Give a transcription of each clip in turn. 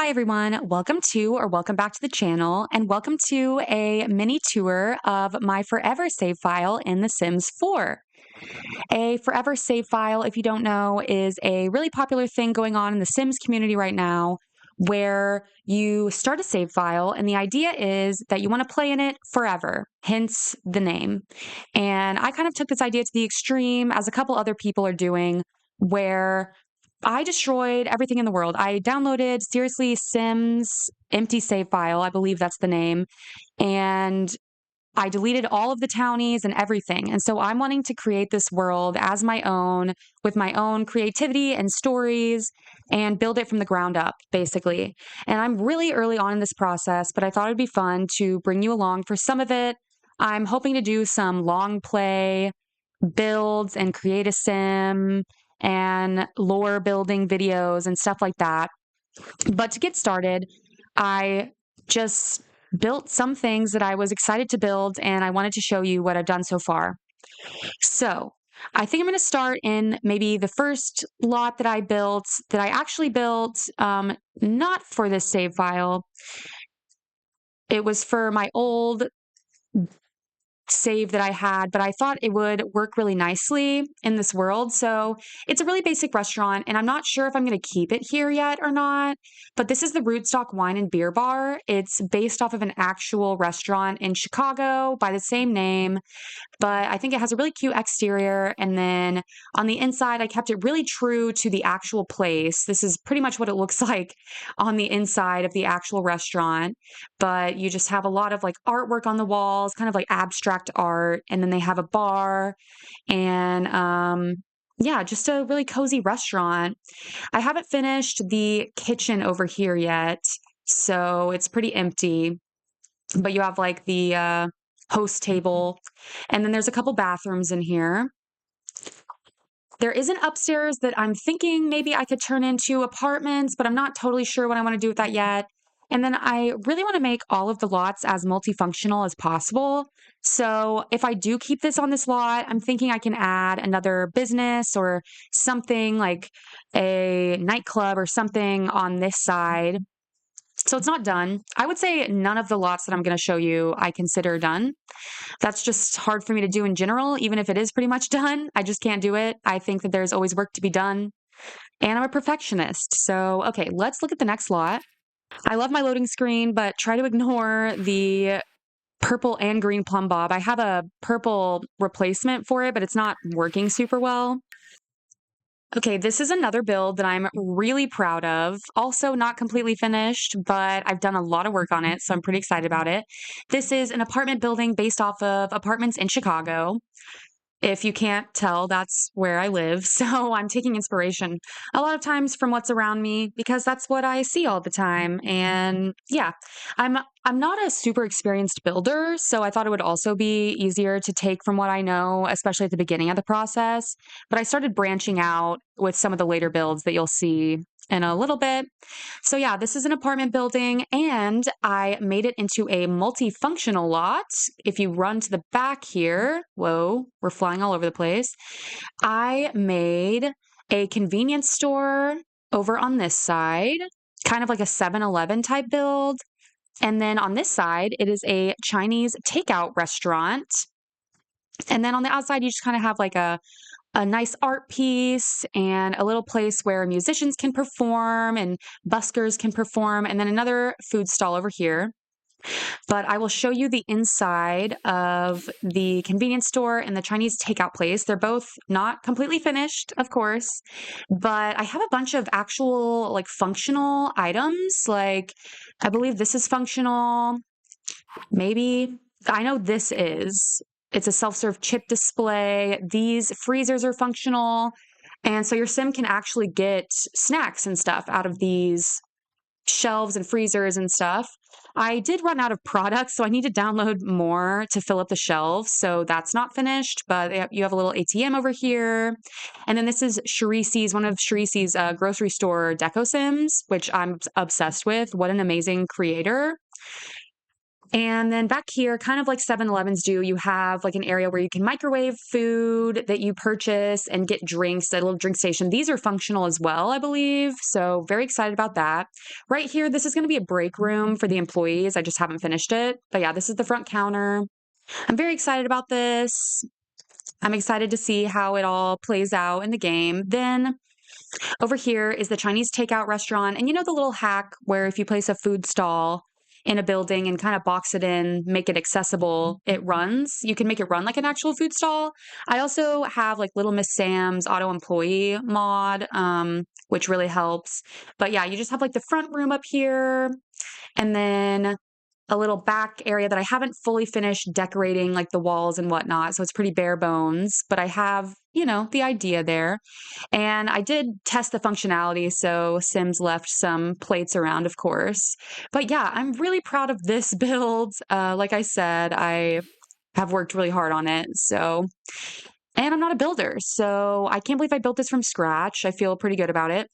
Hi, everyone. Welcome back to the channel, and welcome to a mini tour of my forever save file in The Sims 4. A forever save file, if you don't know, is a really popular thing going on in the Sims community right now where you start a save file, and the idea is that you want to play in it forever, hence the name. And I kind of took this idea to the extreme, as a couple other people are doing, where I destroyed everything in the world. I downloaded seriously Sims empty save file, I believe that's the name, and I deleted all of the townies and everything. And so I'm wanting to create this world as my own with my own creativity and stories and build it from the ground up, basically. And I'm really early on in this process, but I thought it'd be fun to bring you along for some of it. I'm hoping to do some long play builds and create a sim and lore building videos and stuff like that. But to get started, I just built some things that I was excited to build, and I wanted to show you what I've done so far. So I think I'm going to start in maybe the first lot that I actually built, not for this save file. It was for my old save that I had, but I thought it would work really nicely in this world. So it's a really basic restaurant, and I'm not sure if I'm going to keep it here yet or not. But this is the Rootstock Wine and Beer Bar. It's based off of an actual restaurant in Chicago by the same name, but I think it has a really cute exterior. And then on the inside, I kept it really true to the actual place. This is pretty much what it looks like on the inside of the actual restaurant. But you just have a lot of like artwork on the walls, kind of like abstract art. And then they have a bar and, yeah, just a really cozy restaurant. I haven't finished the kitchen over here yet, so it's pretty empty. But you have like the host table, and then there's a couple bathrooms in here. There is an upstairs that I'm thinking maybe I could turn into apartments, but I'm not totally sure what I want to do with that yet. And then I really want to make all of the lots as multifunctional as possible. So if I do keep this on this lot, I'm thinking I can add another business or something like a nightclub or something on this side. So it's not done. I would say none of the lots that I'm going to show you I consider done. That's just hard for me to do in general, even if it is pretty much done. I just can't do it. I think that there's always work to be done. And I'm a perfectionist. So, okay, let's look at the next lot. I love my loading screen, but try to ignore the purple and green plumb bob. I have a purple replacement for it, but it's not working super well. Okay, this is another build that I'm really proud of. Also, not completely finished, but I've done a lot of work on it, so I'm pretty excited about it. This is an apartment building based off of apartments in Chicago. If you can't tell, that's where I live. So I'm taking inspiration a lot of times from what's around me because that's what I see all the time. And yeah, I'm not a super experienced builder, so I thought it would also be easier to take from what I know, especially at the beginning of the process. But I started branching out with some of the later builds that you'll see in a little bit. So yeah, this is an apartment building, and I made it into a multifunctional lot. If you run to the back here, whoa, we're flying all over the place. I made a convenience store over on this side, kind of like a 7-Eleven type build. And then on this side, it is a Chinese takeout restaurant. And then on the outside, you just kind of have like a nice art piece and a little place where musicians can perform and buskers can perform, and then another food stall over here. But I will show you the inside of the convenience store and the Chinese takeout place. They're both not completely finished, of course, but I have a bunch of actual like functional items. Like I believe this is functional. Maybe I know this is. It's a self-serve chip display. These freezers are functional. And so your sim can actually get snacks and stuff out of these shelves and freezers and stuff. I did run out of products, so I need to download more to fill up the shelves. So that's not finished, but you have a little ATM over here. And then this is one of Sharice's grocery store deco sims, which I'm obsessed with. What an amazing creator. And then back here, kind of like 7-Elevens do, you have like an area where you can microwave food that you purchase and get drinks at a little drink station. These are functional as well, I believe. So very excited about that. Right here, this is going to be a break room for the employees. I just haven't finished it. But yeah, this is the front counter. I'm very excited about this. I'm excited to see how it all plays out in the game. Then over here is the Chinese takeout restaurant. And you know the little hack where if you place a food stall in a building and kind of box it in, make it accessible, it runs. You can make it run like an actual food stall. I also have like Little Miss Sam's auto employee mod, which really helps. But yeah, you just have like the front room up here and then a little back area that I haven't fully finished decorating, like the walls and whatnot. So it's pretty bare bones, but I have, the idea there. And I did test the functionality. So Sims left some plates around, of course. But yeah, I'm really proud of this build. Like I said, I have worked really hard on it. And I'm not a builder. So I can't believe I built this from scratch. I feel pretty good about it.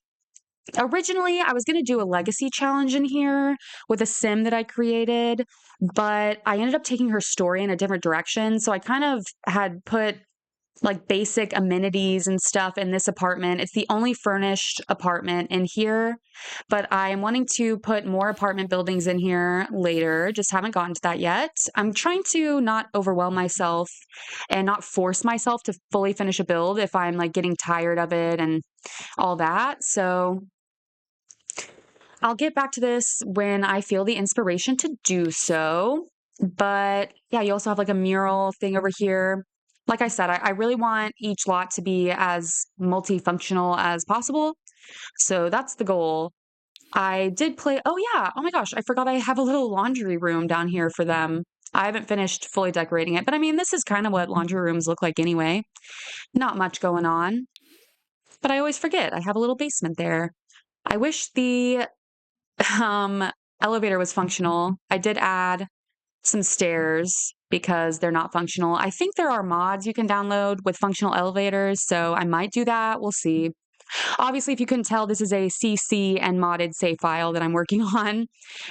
Originally, I was going to do a legacy challenge in here with a sim that I created, but I ended up taking her story in a different direction. So I kind of had put like basic amenities and stuff in this apartment. It's the only furnished apartment in here, but I am wanting to put more apartment buildings in here later. Just haven't gotten to that yet. I'm trying to not overwhelm myself and not force myself to fully finish a build if I'm like getting tired of it and all that. So I'll get back to this when I feel the inspiration to do so. But yeah, you also have like a mural thing over here. Like I said, I really want each lot to be as multifunctional as possible. So that's the goal. I did play. Oh, yeah. Oh my gosh. I forgot I have a little laundry room down here for them. I haven't finished fully decorating it. But I mean, this is kind of what laundry rooms look like anyway. Not much going on. But I always forget. I have a little basement there. I wish the um, elevator was functional. I did add some stairs because they're not functional. I think there are mods you can download with functional elevators, so I might do that. We'll see. Obviously, if you couldn't tell, this is a CC and modded save file that I'm working on.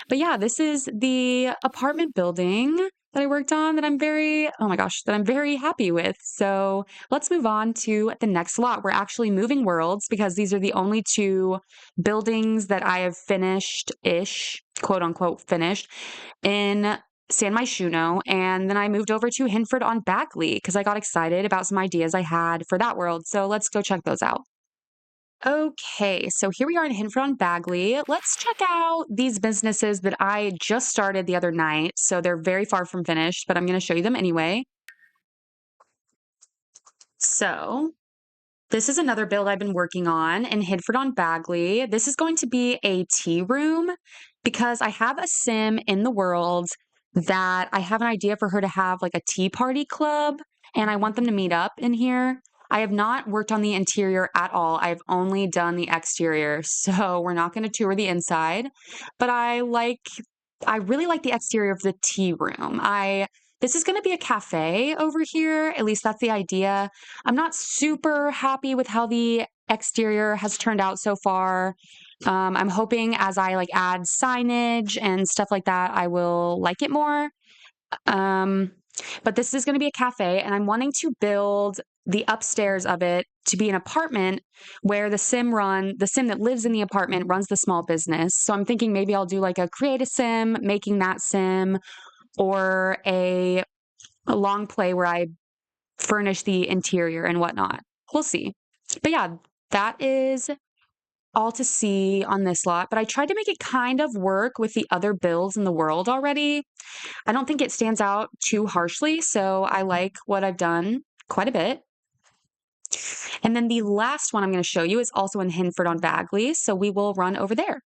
But yeah, this is the apartment building that I worked on that oh my gosh, that I'm very happy with. So let's move on to the next lot. We're actually moving worlds because these are the only two buildings that I have finished-ish, quote unquote, finished in San Myshuno. And then I moved over to Henford on Bagley because I got excited about some ideas I had for that world. So let's go check those out. Okay, so here we are in Henford on Bagley. Let's check out these businesses that I just started the other night. So they're very far from finished, but I'm going to show you them anyway. So this is another build I've been working on in Henford on Bagley. This is going to be a tea room because I have a sim in the world that I have an idea for her to have like a tea party club, and I want them to meet up in here. I have not worked on the interior at all. I've only done the exterior. So we're not going to tour the inside, but I really like the exterior of the tea room. This is going to be a cafe over here. At least that's the idea. I'm not super happy with how the exterior has turned out so far. I'm hoping as I like add signage and stuff like that, I will like it more. But this is going to be a cafe, and I'm wanting to build the upstairs of it to be an apartment where the sim that lives in the apartment runs the small business. So I'm thinking maybe I'll do like a create a sim, making that sim, or a long play where I furnish the interior and whatnot. We'll see. But yeah, that is all to see on this lot. But I tried to make it kind of work with the other builds in the world already. I don't think it stands out too harshly, so I like what I've done quite a bit. And then the last one I'm going to show you is also in Henford on Bagley, so we will run over there.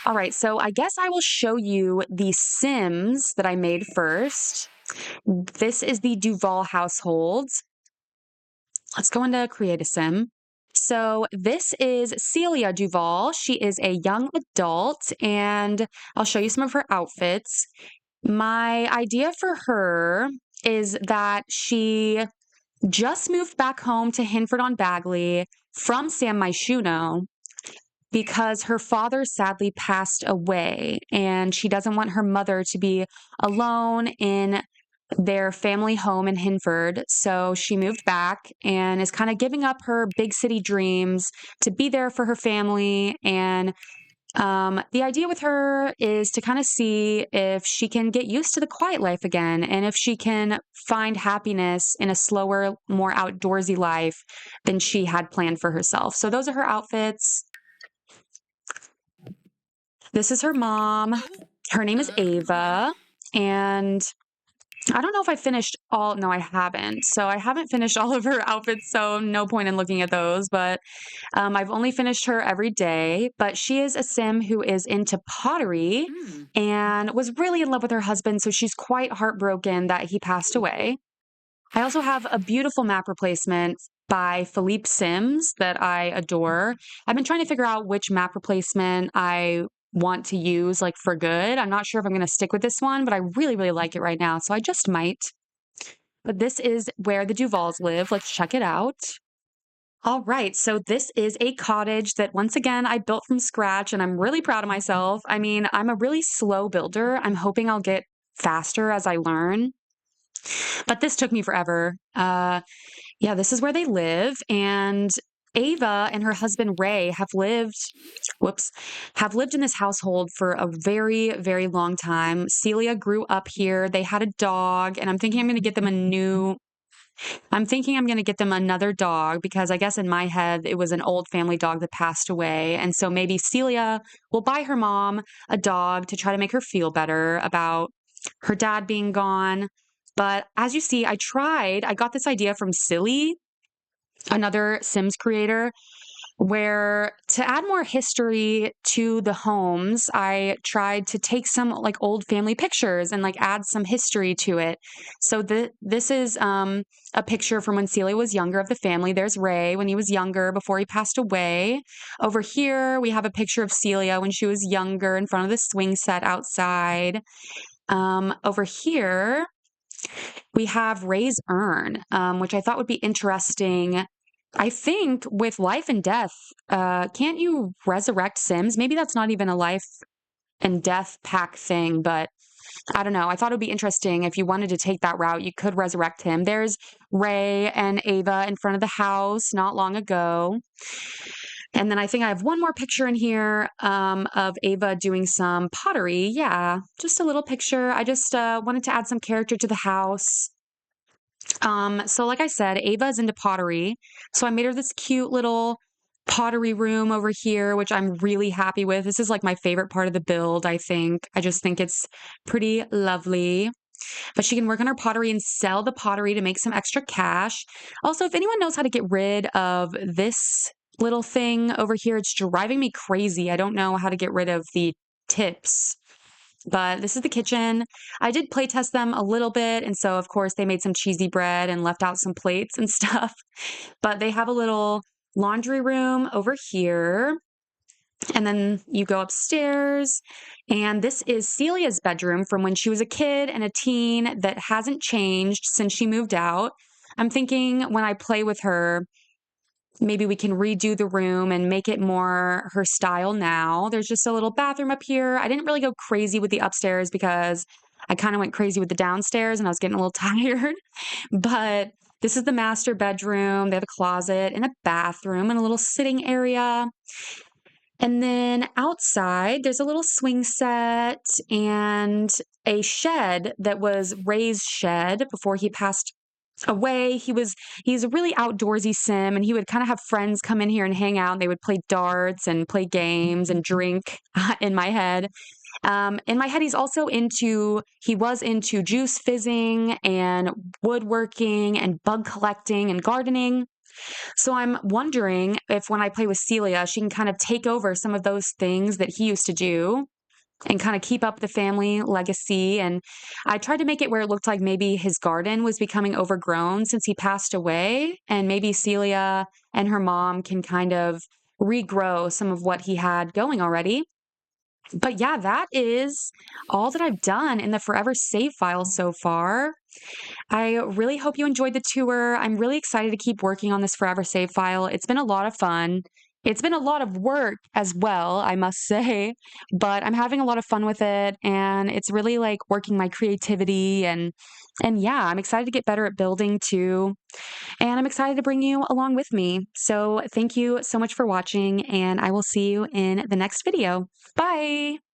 All right, so I guess I will show you the Sims that I made first. This is the Duvall household. Let's go into Create a Sim. So this is Celia Duvall. She is a young adult, and I'll show you some of her outfits. My idea for her is that she just moved back home to Henford on Bagley from San Myshuno. because her father sadly passed away and she doesn't want her mother to be alone in their family home in Henford. So she moved back and is kind of giving up her big city dreams to be there for her family. And the idea with her is to kind of see if she can get used to the quiet life again and if she can find happiness in a slower, more outdoorsy life than she had planned for herself. So those are her outfits. This is her mom. Her name is Ava. And I don't know if I finished all. No, I haven't. So I haven't finished all of her outfits. So no point in looking at those. But I've only finished her every day. But she is a sim who is into pottery and was really in love with her husband. So she's quite heartbroken that he passed away. I also have a beautiful map replacement by Philippe Sims that I adore. I've been trying to figure out which map replacement I want to use like for good. I'm not sure if I'm going to stick with this one, but I really, really like it right now. So I just might. But this is where the Duvalls live. Let's check it out. All right. So this is a cottage that once again I built from scratch and I'm really proud of myself. I mean, I'm a really slow builder. I'm hoping I'll get faster as I learn. But this took me forever. Yeah, this is where they live. And Ava and her husband Ray have lived in this household for a very, very long time. Celia grew up here. They had a dog, and I'm thinking I'm going to get them another dog because I guess in my head it was an old family dog that passed away. And so maybe Celia will buy her mom a dog to try to make her feel better about her dad being gone. But as you see, I got this idea from Silly, another Sims creator, where to add more history to the homes, I tried to take some like old family pictures and like add some history to it. So this is a picture from when Celia was younger of the family. There's Ray when he was younger before he passed away. Over here, we have a picture of Celia when she was younger in front of the swing set outside. Over here, we have Ray's urn, which I thought would be interesting. I think with life and death, can't you resurrect Sims? Maybe that's not even a life and death pack thing, but I don't know. I thought it would be interesting if you wanted to take that route, you could resurrect him. There's Ray and Ava in front of the house not long ago. And then I think I have one more picture in here of Ava doing some pottery. Yeah, just a little picture. I just wanted to add some character to the house. So like I said, Ava is into pottery. So I made her this cute little pottery room over here, which I'm really happy with. This is like my favorite part of the build, I think. I just think it's pretty lovely. But she can work on her pottery and sell the pottery to make some extra cash. Also, if anyone knows how to get rid of this little thing over here, it's driving me crazy. I don't know how to get rid of the tips. But this is the kitchen. I did play test them a little bit. And so, of course, they made some cheesy bread and left out some plates and stuff. But they have a little laundry room over here. And then you go upstairs. And this is Celia's bedroom from when she was a kid and a teen that hasn't changed since she moved out. I'm thinking when I play with her, maybe we can redo the room and make it more her style now. There's just a little bathroom up here. I didn't really go crazy with the upstairs because I kind of went crazy with the downstairs and I was getting a little tired. But this is the master bedroom. They have a closet and a bathroom and a little sitting area. And then outside, there's a little swing set and a shed that was Ray's shed before he passed away. He's a really outdoorsy sim and he would kind of have friends come in here and hang out and they would play darts and play games and drink in my head. In my head, he was into juice fizzing and woodworking and bug collecting and gardening. So I'm wondering if when I play with Celia, she can kind of take over some of those things that he used to do and kind of keep up the family legacy. And I tried to make it where it looked like maybe his garden was becoming overgrown since he passed away. And maybe Celia and her mom can kind of regrow some of what he had going already. But yeah, that is all that I've done in the Forever Save file so far. I really hope you enjoyed the tour. I'm really excited to keep working on this Forever Save file. It's been a lot of fun. It's been a lot of work as well, I must say, but I'm having a lot of fun with it, and it's really, like, working my creativity and yeah, I'm excited to get better at building too, and I'm excited to bring you along with me. So, thank you so much for watching, and I will see you in the next video. Bye.